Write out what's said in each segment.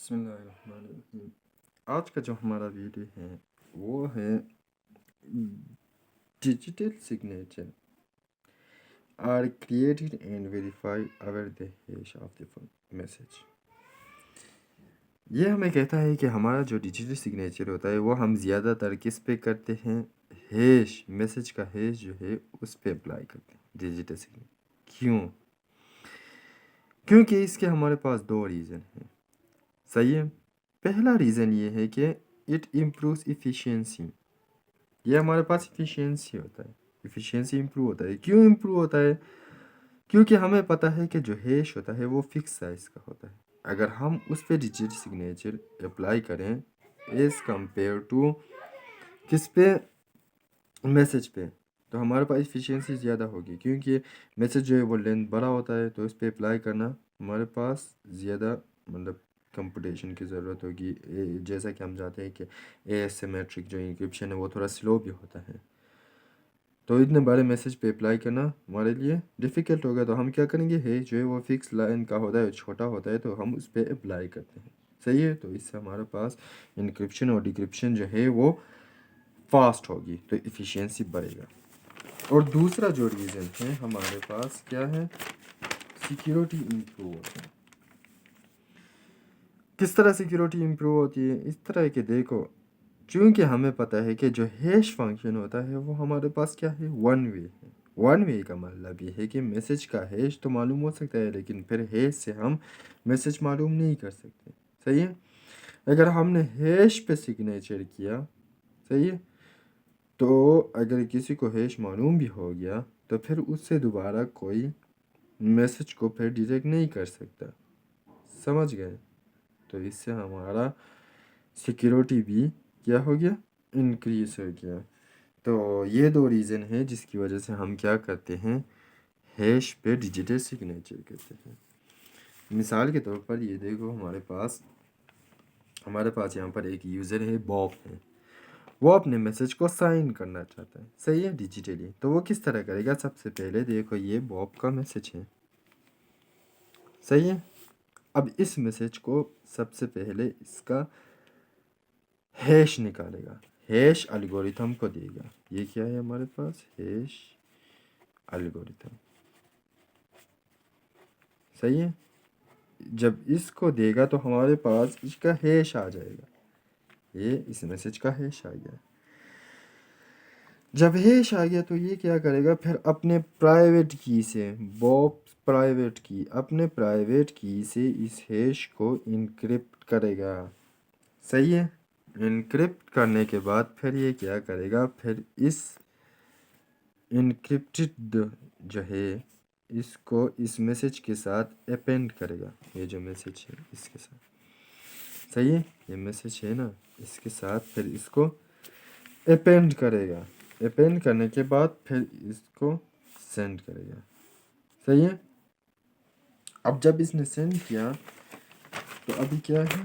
बिस्मिल्लाहिर्रहमानिर्रहीम। आज का जो हमारा वीडियो है वो है digital signature are created and verified our the hash of the message. ये हमें कहता है कि हमारा जो डिजिटल सिग्नेचर होता है वो हम ज़्यादातर किस पे करते हैं, हैश, मैसेज का हैश जो है उस पे अप्लाई करते हैं डिजिटल सिग्नेचर। क्यों? क्योंकि इसके हमारे पास दो रीज़न हैं। सही है। पहला रीज़न ये है कि इट इम्प्रूव्स इफ़िशियंसी। ये हमारे पास इफ़िशियंसी होता है, इफ़िशियंसी इम्प्रूव होता है। क्यों इम्प्रूव होता है? क्योंकि हमें पता है कि जो हैश होता है वो फिक्स साइज़ का होता है। अगर हम उस पर डिजिटल सिग्नेचर अप्लाई करें एज़ कंपेयर टू किस पे, मैसेज पे, तो हमारे पास इफ़िशियंसी ज़्यादा होगी। क्योंकि मैसेज जो है वो लेंथ बड़ा होता है, तो इस पर अप्लाई करना हमारे पास ज़्यादा मतलब कंप्यूटेशन की ज़रूरत होगी। जैसा कि हम जानते हैं कि एसिमेट्रिक जो इंक्रिप्शन है वो थोड़ा स्लो भी होता है, तो इतने बड़े मैसेज पे अप्लाई करना हमारे लिए डिफ़िकल्ट होगा। तो हम क्या करेंगे, है जो है वो फिक्स लाइन का होता है, छोटा होता है, तो हम उस पर अप्लाई करते हैं। सही है। तो इससे हमारे पास इंक्रिप्शन और डिक्रिप्शन जो है वो फास्ट होगी, तो इफ़िशियंसी बढ़ेगा। और दूसरा जो रीज़न है हमारे पास क्या है, सिक्योरिटी इम्प्रूव होता है। किस तरह सिक्योरिटी इम्प्रूव होती है? इस तरह के देखो, चूँकि हमें पता है कि जो हैश फंक्शन होता है वो हमारे पास क्या है, वन वे है। वन वे का मतलब ये है कि मैसेज का हैश तो मालूम हो सकता है, लेकिन फिर हैश से हम मैसेज मालूम नहीं कर सकते। सही है। अगर हमने हैश पे सिग्नेचर किया, सही है, तो अगर किसी को हैश मालूम भी हो गया तो फिर उससे दोबारा कोई मैसेज को फिर डिटेक्ट नहीं कर सकता। समझ गए? तो इससे हमारा सिक्योरिटी भी क्या हो गया, इंक्रीज हो गया। तो ये दो रीज़न है जिसकी वजह से हम क्या करते हैं, हैश पे डिजिटल सिग्नेचर करते हैं। मिसाल के तौर पर ये देखो, हमारे पास यहाँ पर एक यूज़र है, बॉब है। वो अपने मैसेज को साइन करना चाहता है, सही है, डिजिटली। तो वो किस तरह करेगा? सबसे पहले देखो, ये बॉब का मैसेज है, सही है। अब इस मैसेज को सबसे पहले इसका हैश निकालेगा, हैश एल्गोरिथम को देगा। ये क्या है हमारे पास, हैश एल्गोरिथम, सही है। जब इसको देगा तो हमारे पास इसका हैश आ जाएगा, ये इस मैसेज का हैश आ गया। जब हैश आ गया तो ये क्या करेगा, फिर अपने प्राइवेट की से, बॉब प्राइवेट की, अपने प्राइवेट की से इस हैश को इनक्रिप्ट करेगा, सही है। इनक्रिप्ट करने के बाद फिर ये क्या करेगा, फिर इस इनक्रिप्टेड जो है इसको इस मैसेज के साथ अपेंड करेगा। ये जो मैसेज है इसके साथ, सही है, ये मैसेज है ना, इसके साथ फिर इसको अपेंड करेगा। अपेंड करने के बाद फिर इसको सेंड करेगा, सही है। अब जब इसने सेंड किया तो अभी क्या है,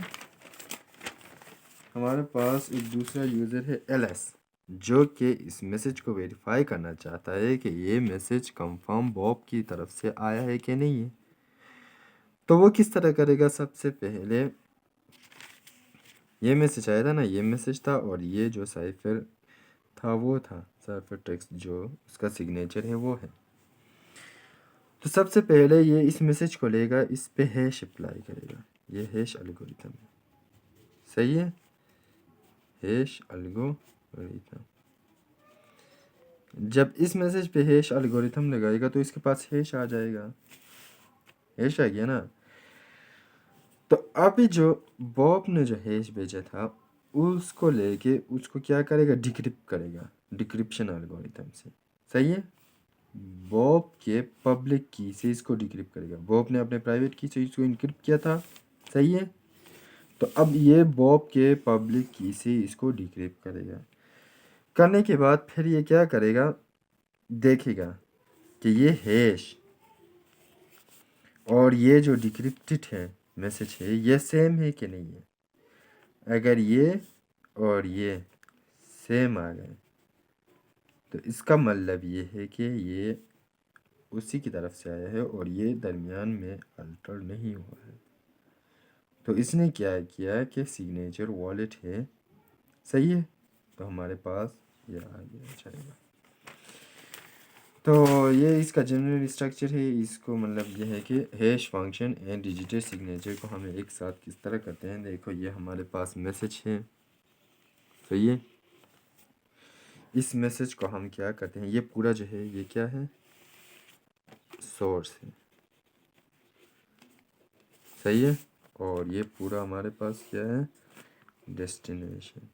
हमारे पास एक दूसरा यूज़र है एलएस, जो कि इस मैसेज को वेरीफाई करना चाहता है कि ये मैसेज कंफर्म बॉब की तरफ से आया है कि नहीं है। तो वो किस तरह करेगा, सबसे पहले ये मैसेज आया था ना, ये मैसेज था, और ये जो साइफर था वो था, साइफर टेक्स्ट जो उसका सिग्नेचर है वो है। तो सबसे पहले ये इस मैसेज को लेगा, इस पे हैश अप्लाई करेगा, ये हैश एल्गोरिथम है, सही है, हैश एल्गोरिथम। जब इस मैसेज पे हैश एल्गोरिथम लगाएगा तो इसके पास हैश आ जाएगा, हैश आ गया ना। तो अभी जो बॉब ने जो हैश भेजा था उसको लेके उसको क्या करेगा, डिक्रिप्ट करेगा, डिक्रिप्शन एल्गोरिथम से, सही है। बॉब के पब्लिक की से इसको डिक्रिप्ट करेगा, बॉब ने अपने प्राइवेट की से इसको इनक्रिप्ट किया था, सही है। तो अब ये बॉब के पब्लिक की से इसको डिक्रिप्ट करेगा। करने के बाद फिर ये क्या करेगा, देखेगा कि ये हैश और ये जो डिक्रिप्टेड है मैसेज है ये सेम है कि नहीं है। अगर ये और ये सेम आ गए तो इसका मतलब ये है कि ये उसी की तरफ से आया है और ये दरमियान में अल्टर नहीं हुआ है। तो इसने क्या किया कि सिग्नेचर वॉलेट है, सही है। तो हमारे पास ये आ गया जाएगा। तो ये इसका जनरल स्ट्रक्चर है। इसको मतलब ये है कि hash function and digital signature को हमें एक साथ किस तरह करते हैं। देखो ये हमारे पास मैसेज है, सही है। इस मैसेज को हम क्या करते हैं, ये पूरा जो है ये क्या है, सोर्स है, सही है। और ये पूरा हमारे पास क्या है, डेस्टिनेशन।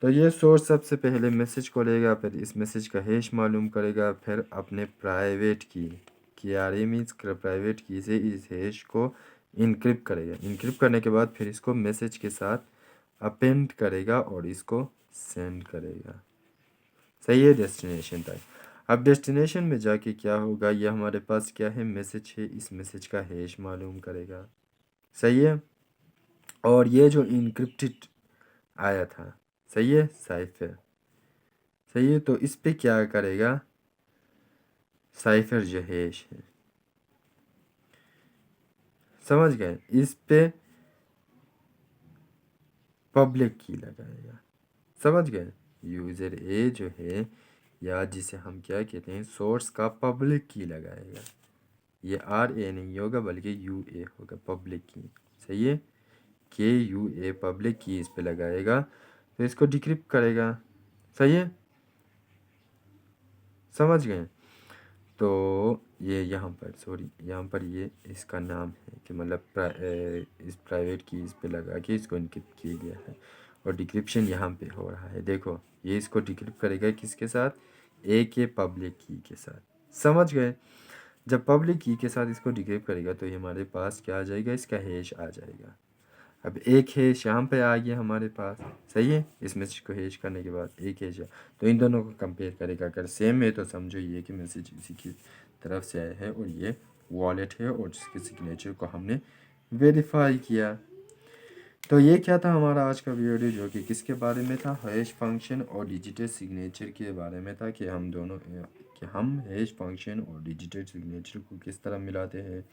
तो ये सोर्स सबसे पहले मैसेज को लेगा, फिर इस मैसेज का हैश मालूम करेगा, फिर अपने प्राइवेट की आर ए मीन्स प्राइवेट की से इस हैश को इनक्रिप्ट करेगा। इनक्रिप्ट करने के बाद फिर इसको मैसेज के साथ अपेंड करेगा और इसको सेंड करेगा, सही है। डेस्टिनेशन तक। अब डेस्टिनेशन में जाके क्या होगा, ये हमारे पास क्या है, मैसेज है, इस मैसेज का हैश मालूम करेगा, सही है। और ये जो इनक्रिप्टेड आया था, सही है, साइफर, सही है। तो इस पे क्या करेगा, साइफर जो हैश है, समझ गए, इस पे पब्लिक की लगाएगा, समझ गए। यूज़र ए जो है, या जिसे हम क्या कहते हैं, सोर्स का पब्लिक की लगाएगा। ये आर ए नहीं होगा बल्कि यू ए होगा, पब्लिक की, सही है। के यू ए पब्लिक की इस पे लगाएगा, तो इसको डिक्रिप्ट करेगा, सही है, समझ गए। तो ये यहाँ पर सॉरी, यहाँ पर ये इसका नाम है कि मतलब इस प्राइवेट की इस पे लगा के इसको इनक्रिप्ट किया गया है। और डिक्रिप्शन यहाँ पे हो रहा है, देखो ये इसको डिक्रिप्ट करेगा किसके साथ, ए के पब्लिक की के साथ, समझ गए। जब पब्लिक की के साथ इसको डिक्रिप्ट करेगा तो ये हमारे पास क्या आ जाएगा, इसका हैश आ जाएगा। अब एक हैश यहाँ पे आ गया हमारे पास, सही है। इस मैसेज को हैश करने के बाद एक हैश है, तो इन दोनों को कंपेयर करेगा। अगर सेम है तो समझो ये कि मैसेज इसी की तरफ से आया है और ये वॉलेट है और जिसके सिग्नेचर को हमने वेरीफाई किया। तो ये क्या था हमारा आज का वीडियो, जो कि किसके बारे में था, हैश फंक्शन और डिजिटल सिग्नेचर के बारे में था। कि हम हैश फंक्शन और डिजिटल सिग्नेचर को किस तरह मिलाते हैं,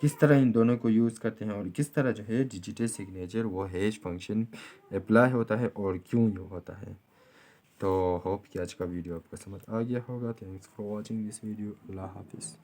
किस तरह इन दोनों को यूज़ करते हैं, और किस तरह जो है डिजिटल सिग्नेचर वो हैश फंक्शन अप्लाई होता है और क्यों ये होता है। तो होप कि आज का वीडियो आपको समझ आ गया होगा। Thanks for watching this video. अल्लाह हाफिज़।